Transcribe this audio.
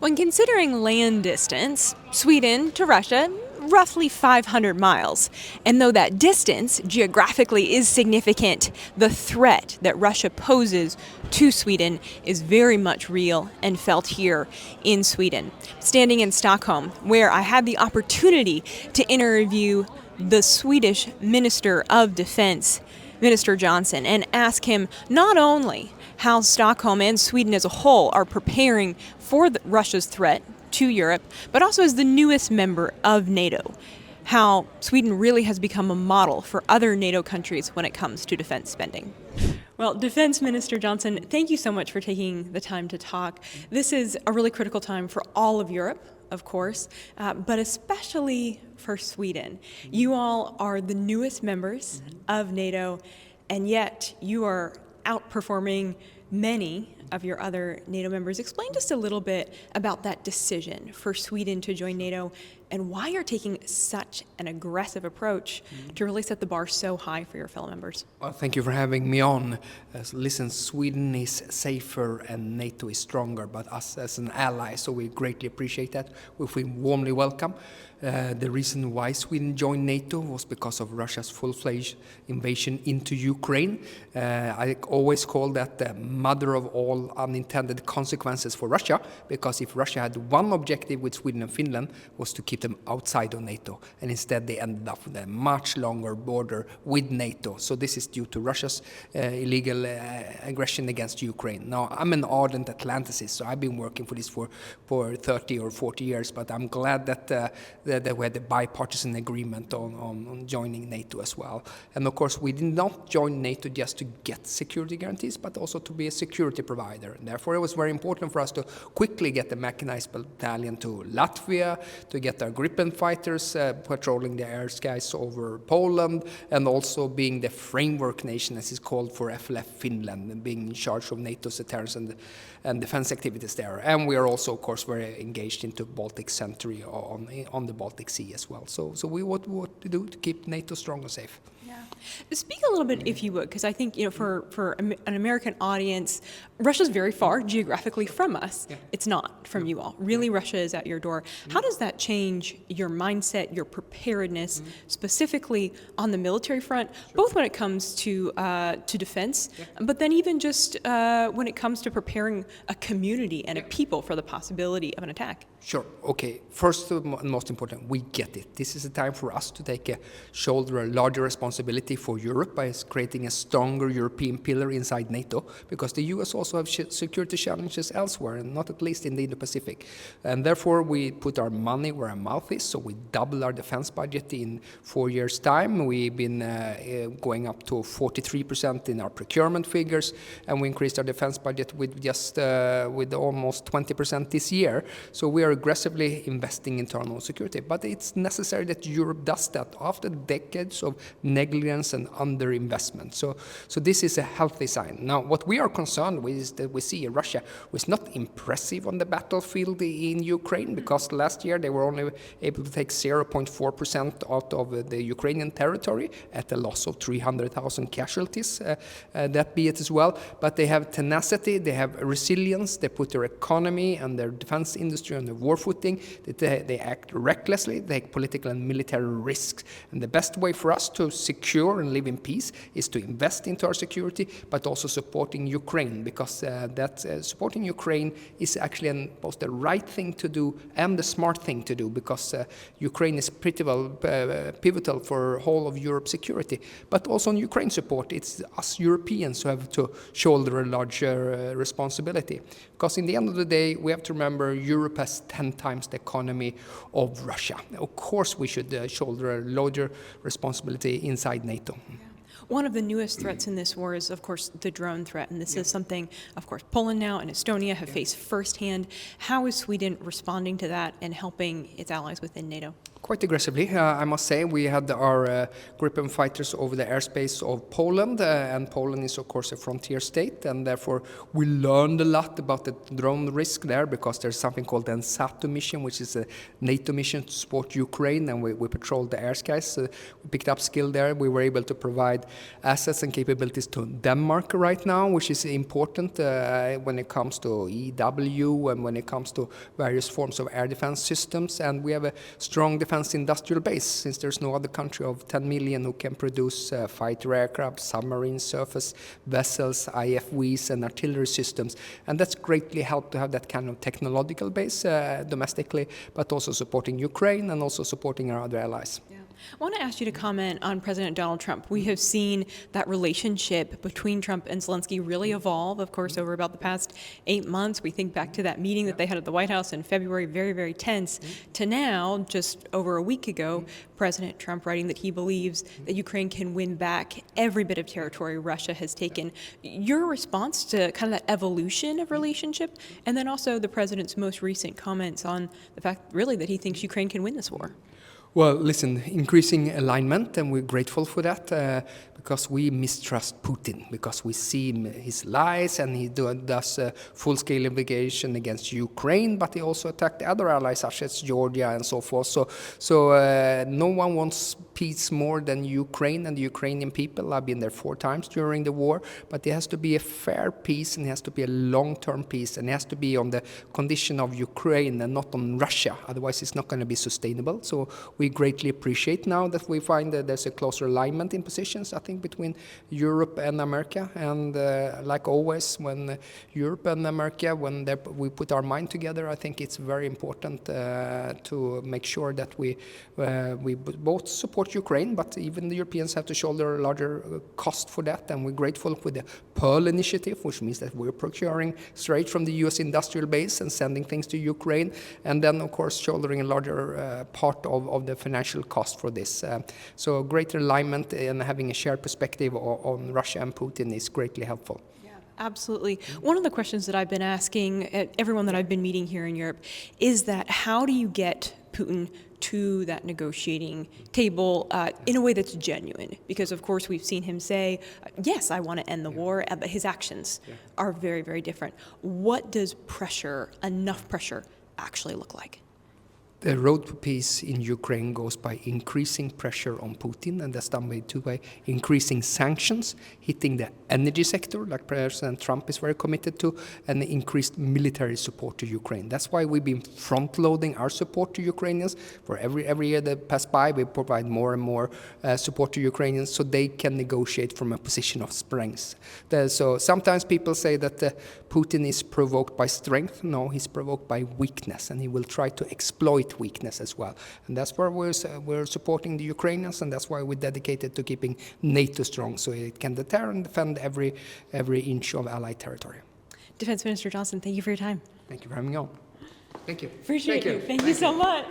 When considering land distance, Sweden to Russia, roughly 500 miles. And though that distance geographically is significant, the threat that Russia poses to Sweden is very much real and felt here in Sweden. Standing in Stockholm, where I had the opportunity to interview the Swedish Minister of Defense, Minister Jonson, and ask him not only how Stockholm and Sweden as a whole are preparing for Russia's threat to Europe, but also as the newest member of NATO, how Sweden really has become a model for other NATO countries when it comes to defense spending. Well, Defense Minister Jonson, thank you so much for taking the time to talk. This is a really critical time for all of Europe, of course, but especially for Sweden. You all are the newest members of NATO, and yet you are outperforming many of your other NATO members. Explain just a little bit about that decision for Sweden to join NATO and why you're taking such an aggressive approach to really set the bar so high for your fellow members. Well, thank you for having me on. Listen, Sweden is safer and NATO is stronger, but us as an ally, so we greatly appreciate that. We feel warmly welcome. The reason why Sweden joined NATO was because of Russia's full-fledged invasion into Ukraine. I always call that the mother of all unintended consequences for Russia, because if Russia had one objective with Sweden and Finland was to keep them outside of NATO, and instead they ended up with a much longer border with NATO. So this is due to Russia's illegal aggression against Ukraine. Now, I'm an ardent Atlanticist, so I've been working for this for 30 or 40 years, but I'm glad that we had a bipartisan agreement on joining NATO as well. And of course, we did not join NATO just to get security guarantees, but also to be a security provider. And therefore, it was very important for us to quickly get the mechanized battalion to Latvia, to get our Gripen fighters patrolling the air skies over Poland, and also being the framework nation, as it's called, for FLF Finland, and being in charge of NATO's deterrence and defense activities there. And we are also, of course, very engaged into Baltic Century on the Baltic Sea as well. So we what to do to keep NATO strong and safe. Yeah. Speak a little bit, if you would, because I think, for an American audience, Russia's very far geographically from us. Yeah. It's not from you all. Really, Russia is at your door. How does that change your mindset, your preparedness, specifically on the military front, both when it comes to defense, but then even just when it comes to preparing a community and a people for the possibility of an attack? Sure. Okay. First and most important, we get it. This is a time for us to take a larger responsibility for Europe by creating a stronger European pillar inside NATO, because the US also have security challenges elsewhere, and not at least in the Indo-Pacific. And therefore, we put our money where our mouth is, so we double our defense budget in 4 years' time. We've been going up to 43% in our procurement figures, and we increased our defense budget with with almost 20% this year. So we are aggressively investing in internal security, but it's necessary that Europe does that after decades of negligence and underinvestment. So this is a healthy sign. Now, what we are concerned with is that we see Russia was not impressive on the battlefield in Ukraine, because last year they were only able to take 0.4% out of the Ukrainian territory at a loss of 300,000 casualties. That be it as well. But they have tenacity, they have resilience, they put their economy and their defense industry on the war footing, they act recklessly, they take political and military risks. And the best way for us to secure and live in peace is to invest into our security, but also supporting Ukraine, because supporting Ukraine is actually both the right thing to do and the smart thing to do, because Ukraine is pretty well pivotal for whole of Europe's security. But also on Ukraine support, it's us Europeans who have to shoulder a larger responsibility. Because in the end of the day, we have to remember Europe has 10 times the economy of Russia. Of course, we should shoulder a larger responsibility inside NATO. Yeah. One of the newest threats in this war is, of course, the drone threat. And this is something, of course, Poland now and Estonia have faced firsthand. How is Sweden responding to that and helping its allies within NATO? Quite aggressively, I must say. We had our Gripen fighters over the airspace of Poland, and Poland is, of course, a frontier state, and therefore we learned a lot about the drone risk there, because there's something called the NATO mission, which is a NATO mission to support Ukraine, and we patrolled the air skies. We picked up skill there. We were able to provide assets and capabilities to Denmark right now, which is important when it comes to EW and when it comes to various forms of air defense systems. And we have a strong defense industrial base, since there's no other country of 10 million who can produce fighter aircraft, submarines, surface vessels, IFVs, and artillery systems. And that's greatly helped to have that kind of technological base domestically, but also supporting Ukraine and also supporting our other allies. Yeah. I want to ask you to comment on President Donald Trump. We have seen that relationship between Trump and Zelensky really evolve, of course, over about the past 8 months. We think back to that meeting that they had at the White House in February, very, very tense, to now, just over a week ago, President Trump writing that he believes that Ukraine can win back every bit of territory Russia has taken. Your response to kind of that evolution of relationship, and then also the president's most recent comments on the fact, really, that he thinks Ukraine can win this war? Well, listen, increasing alignment, and we're grateful for that because we mistrust Putin, because we see his lies, and he does full-scale invasion against Ukraine, but he also attacked other allies such as Georgia and so forth. So no one wants peace more than Ukraine and the Ukrainian people. I've been there 4 times during the war, but it has to be a fair peace, and it has to be a long-term peace, and it has to be on the condition of Ukraine and not on Russia. Otherwise, it's not going to be sustainable. So we greatly appreciate now that we find that there's a closer alignment in positions, I think, between Europe and America. And like always, when Europe and America, when we put our mind together, I think it's very important to make sure that we both support Ukraine, but even the Europeans have to shoulder a larger cost for that. And we're grateful for the Pearl Initiative, which means that we're procuring straight from the US industrial base and sending things to Ukraine. And then, of course, shouldering a larger part of the financial cost for this. So greater alignment and having a shared perspective on Russia and Putin is greatly helpful. Yeah, absolutely. One of the questions that I've been asking everyone that I've been meeting here in Europe is that how do you get Putin to that negotiating table in a way that's genuine? Because, of course, we've seen him say, yes, I want to end the war, but his actions are very, very different. What does enough pressure, actually look like? The road to peace in Ukraine goes by increasing pressure on Putin, and that's done by increasing sanctions, hitting the energy sector, like President Trump is very committed to, and increased military support to Ukraine. That's why we've been front-loading our support to Ukrainians. For every year that passed by, we provide more and more support to Ukrainians so they can negotiate from a position of strength. So sometimes people say that Putin is provoked by strength. No, he's provoked by weakness, and he will try to exploit weakness as well. And that's where we're supporting the Ukrainians, and that's why we're dedicated to keeping NATO strong, so it can deter and defend every inch of Allied territory. Defense Minister Jonson, thank you for your time. Thank you for having me on. Thank you. Appreciate you. Thank you so much.